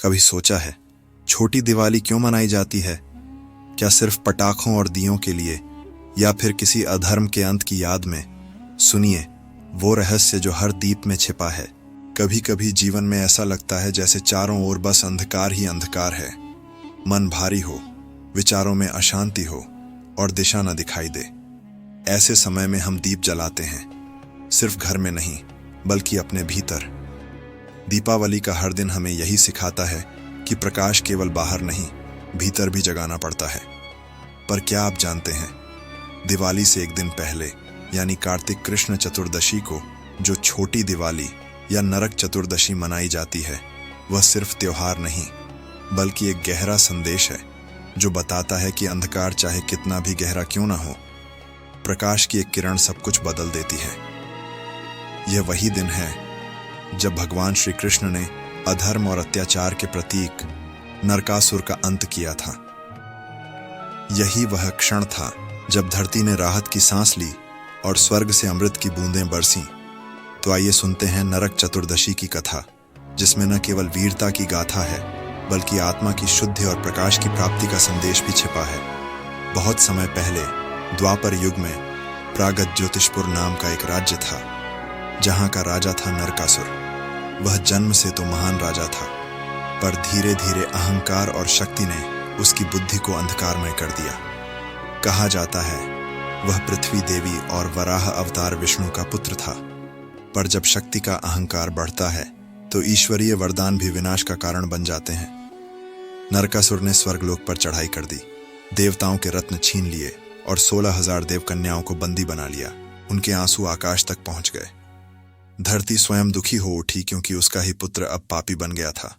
कभी सोचा है छोटी दिवाली क्यों मनाई जाती है? क्या सिर्फ पटाखों और दियों के लिए, या फिर किसी अधर्म के अंत की याद में? सुनिए वो रहस्य जो हर दीप में छिपा है। कभी कभी जीवन में ऐसा लगता है जैसे चारों ओर बस अंधकार ही अंधकार है। मन भारी हो, विचारों में अशांति हो और दिशा न दिखाई दे। ऐसे समय में हम दीप जलाते हैं, सिर्फ घर में नहीं बल्कि अपने भीतर। दीपावली का हर दिन हमें यही सिखाता है कि प्रकाश केवल बाहर नहीं, भीतर भी जगाना पड़ता है। पर क्या आप जानते हैं, दिवाली से एक दिन पहले यानी कार्तिक कृष्ण चतुर्दशी को जो छोटी दिवाली या नरक चतुर्दशी मनाई जाती है, वह सिर्फ त्योहार नहीं बल्कि एक गहरा संदेश है जो बताता है कि अंधकार चाहे कितना भी गहरा क्यों ना हो, प्रकाश की एक किरण सब कुछ बदल देती है। यह वही दिन है जब भगवान श्री कृष्ण ने अधर्म और अत्याचार के प्रतीक नरकासुर का अंत किया था। यही वह क्षण था जब धरती ने राहत की सांस ली और स्वर्ग से अमृत की बूंदें बरसीं। तो आइए सुनते हैं नरक चतुर्दशी की कथा, जिसमें न केवल वीरता की गाथा है बल्कि आत्मा की शुद्धि और प्रकाश की प्राप्ति का संदेश भी छिपा है। बहुत समय पहले द्वापर युग में प्रागत ज्योतिषपुर नाम का एक राज्य था, जहां का राजा था नरकासुर। वह जन्म से तो महान राजा था, पर धीरे धीरे अहंकार और शक्ति ने उसकी बुद्धि को अंधकारमय कर दिया। कहा जाता है वह पृथ्वी देवी और वराह अवतार विष्णु का पुत्र था। पर जब शक्ति का अहंकार बढ़ता है तो ईश्वरीय वरदान भी विनाश का कारण बन जाते हैं। नरकासुर ने स्वर्गलोक पर चढ़ाई कर दी, देवताओं के रत्न छीन लिए और 16,000 देवकन्याओं को बंदी बना लिया। उनके आंसू आकाश तक पहुंच गए। धरती स्वयं दुखी हो उठी क्योंकि उसका ही पुत्र अब पापी बन गया था।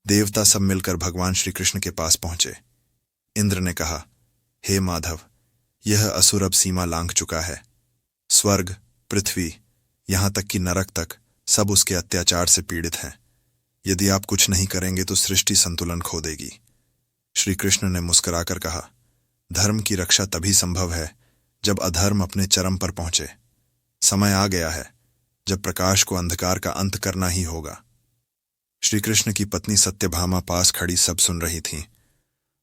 देवता सब मिलकर भगवान श्री कृष्ण के पास पहुंचे। इंद्र ने कहा, हे माधव, यह असुर अब सीमा लांघ चुका है। स्वर्ग, पृथ्वी, यहां तक कि नरक तक सब उसके अत्याचार से पीड़ित हैं। यदि आप कुछ नहीं करेंगे तो सृष्टि संतुलन खो देगी। श्री कृष्ण ने मुस्कुराकर कहा, धर्म की रक्षा तभी संभव है जब अधर्म अपने चरम पर पहुंचे। समय आ गया है जब प्रकाश को अंधकार का अंत करना ही होगा। श्री कृष्ण की पत्नी सत्यभामा पास खड़ी सब सुन रही थीं।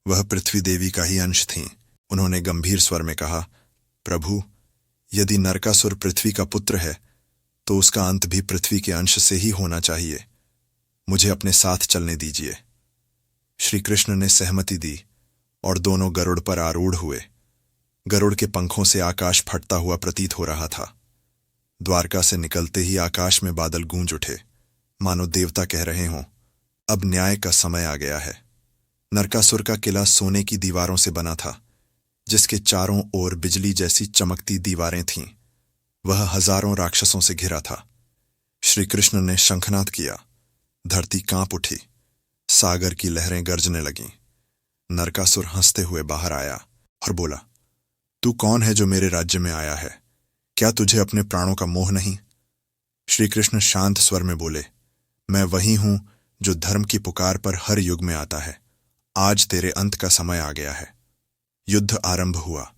वह पृथ्वी देवी का ही अंश थीं। उन्होंने गंभीर स्वर में कहा, प्रभु, यदि नरकासुर पृथ्वी का पुत्र है तो उसका अंत भी पृथ्वी के अंश से ही होना चाहिए। मुझे अपने साथ चलने दीजिए। श्री कृष्ण ने सहमति दी और दोनों गरुड़ पर आरूढ़ हुए। गरुड़ के पंखों से आकाश फटता हुआ प्रतीत हो रहा था। द्वारका से निकलते ही आकाश में बादल गूंज उठे, मानो देवता कह रहे हों, अब न्याय का समय आ गया है। नरकासुर का किला सोने की दीवारों से बना था, जिसके चारों ओर बिजली जैसी चमकती दीवारें थीं। वह हजारों राक्षसों से घिरा था। श्री कृष्ण ने शंखनाद किया, धरती कांप उठी, सागर की लहरें गरजने लगीं। नरकासुर हंसते हुए बाहर आया और बोला, तू कौन है जो मेरे राज्य में आया है? क्या तुझे अपने प्राणों का मोह नहीं? श्री कृष्ण शांत स्वर में बोले, मैं वही हूं जो धर्म की पुकार पर हर युग में आता है। आज तेरे अंत का समय आ गया है। युद्ध आरंभ हुआ।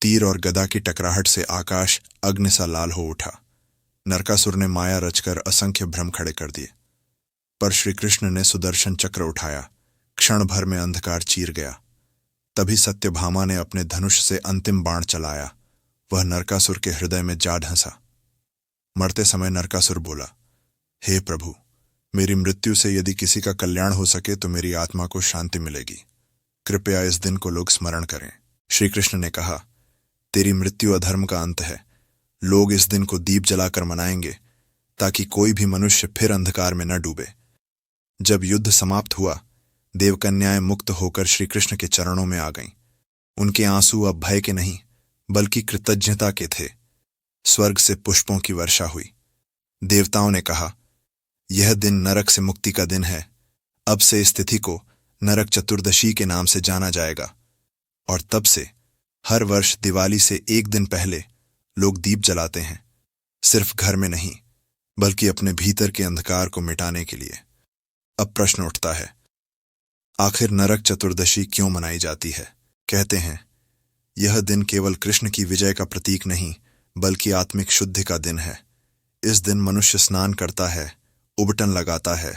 तीर और गदा की टकराहट से आकाश अग्नि सा लाल हो उठा। नरकासुर ने माया रचकर असंख्य भ्रम खड़े कर दिए, पर श्री कृष्ण ने सुदर्शन चक्र उठाया। क्षण भर में अंधकार चीर गया। तभी सत्यभामा ने अपने धनुष से अंतिम बाण चलाया। वह नरकासुर के हृदय में जा ढंसा। मरते समय नरकासुर बोला, हे प्रभु, मेरी मृत्यु से यदि किसी का कल्याण हो सके तो मेरी आत्मा को शांति मिलेगी। कृपया इस दिन को लोग स्मरण करें। श्री कृष्ण ने कहा, तेरी मृत्यु अधर्म का अंत है। लोग इस दिन को दीप जलाकर मनाएंगे ताकि कोई भी मनुष्य फिर अंधकार में न डूबे। जब युद्ध समाप्त हुआ, देवकन्याएं मुक्त होकर श्री कृष्ण के चरणों में आ गईं। उनके आंसू अब भय के नहीं बल्कि कृतज्ञता के थे। स्वर्ग से पुष्पों की वर्षा हुई। देवताओं ने कहा, यह दिन नरक से मुक्ति का दिन है। अब से इस तिथि को नरक चतुर्दशी के नाम से जाना जाएगा। और तब से हर वर्ष दिवाली से एक दिन पहले लोग दीप जलाते हैं, सिर्फ घर में नहीं बल्कि अपने भीतर के अंधकार को मिटाने के लिए। अब प्रश्न उठता है, आखिर नरक चतुर्दशी क्यों मनाई जाती है? कहते हैं, यह दिन केवल कृष्ण की विजय का प्रतीक नहीं बल्कि आत्मिक शुद्धि का दिन है। इस दिन मनुष्य स्नान करता है, उबटन लगाता है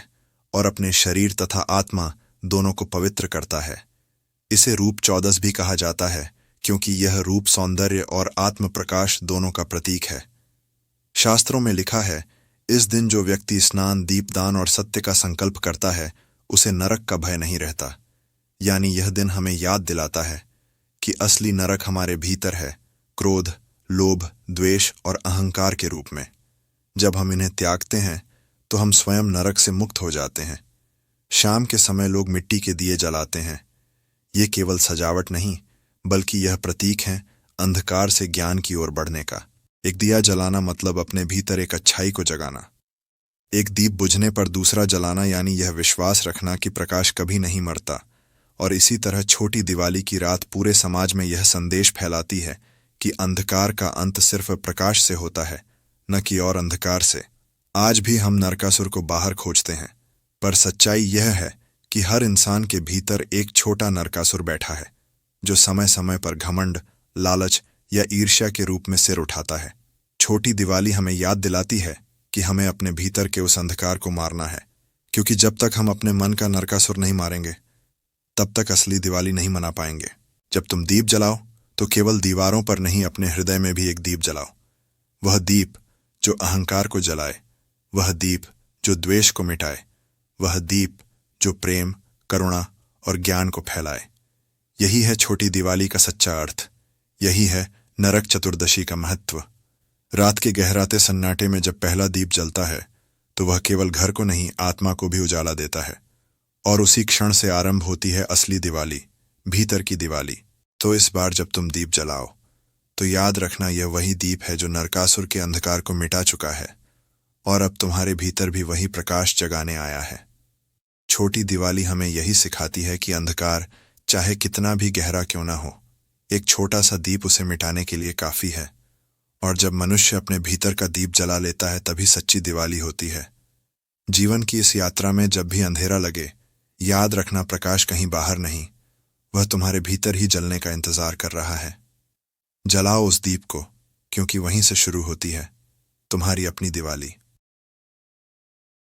और अपने शरीर तथा आत्मा दोनों को पवित्र करता है। इसे रूप 14 भी कहा जाता है क्योंकि यह रूप सौंदर्य और आत्म प्रकाश दोनों का प्रतीक है। शास्त्रों में लिखा है, इस दिन जो व्यक्ति स्नान, दीपदान और सत्य का संकल्प करता है उसे नरक का भय नहीं रहता। यानी यह दिन हमें याद दिलाता है कि असली नरक हमारे भीतर है, क्रोध, लोभ, द्वेष और अहंकार के रूप में। जब हम इन्हें त्यागते हैं तो हम स्वयं नरक से मुक्त हो जाते हैं। शाम के समय लोग मिट्टी के दिए जलाते हैं। ये केवल सजावट नहीं बल्कि यह प्रतीक है अंधकार से ज्ञान की ओर बढ़ने का। एक दिया जलाना मतलब अपने भीतर एक अच्छाई को जगाना। एक दीप बुझने पर दूसरा जलाना यानी यह विश्वास रखना कि प्रकाश कभी नहीं मरता। और इसी तरह छोटी दिवाली की रात पूरे समाज में यह संदेश फैलाती है कि अंधकार का अंत सिर्फ प्रकाश से होता है, न कि और अंधकार से। आज भी हम नरकासुर को बाहर खोजते हैं, पर सच्चाई यह है कि हर इंसान के भीतर एक छोटा नरकासुर बैठा है जो समय समय पर घमंड, लालच या ईर्ष्या के रूप में सिर उठाता है। छोटी दिवाली हमें याद दिलाती है कि हमें अपने भीतर के उस अंधकार को मारना है, क्योंकि जब तक हम अपने मन का नरकासुर नहीं मारेंगे तब तक असली दिवाली नहीं मना पाएंगे। जब तुम दीप जलाओ तो केवल दीवारों पर नहीं, अपने हृदय में भी एक दीप जलाओ। वह दीप जो अहंकार को जलाए, वह दीप जो द्वेष को मिटाए, वह दीप जो प्रेम, करुणा और ज्ञान को फैलाए। यही है छोटी दिवाली का सच्चा अर्थ। यही है नरक चतुर्दशी का महत्व। रात के गहराते सन्नाटे में जब पहला दीप जलता है तो वह केवल घर को नहीं, आत्मा को भी उजाला देता है। और उसी क्षण से आरंभ होती है असली दिवाली, भीतर की दिवाली। तो इस बार जब तुम दीप जलाओ तो याद रखना, यह वही दीप है जो नरकासुर के अंधकार को मिटा चुका है और अब तुम्हारे भीतर भी वही प्रकाश जगाने आया है। छोटी दिवाली हमें यही सिखाती है कि अंधकार चाहे कितना भी गहरा क्यों ना हो, एक छोटा सा दीप उसे मिटाने के लिए काफी है। और जब मनुष्य अपने भीतर का दीप जला लेता है तभी सच्ची दिवाली होती है। जीवन की इस यात्रा में जब भी अंधेरा लगे, याद रखना प्रकाश कहीं बाहर नहीं, वह तुम्हारे भीतर ही जलने का इंतजार कर रहा है। जलाओ उस दीप को, क्योंकि वहीं से शुरू होती है तुम्हारी अपनी दिवाली।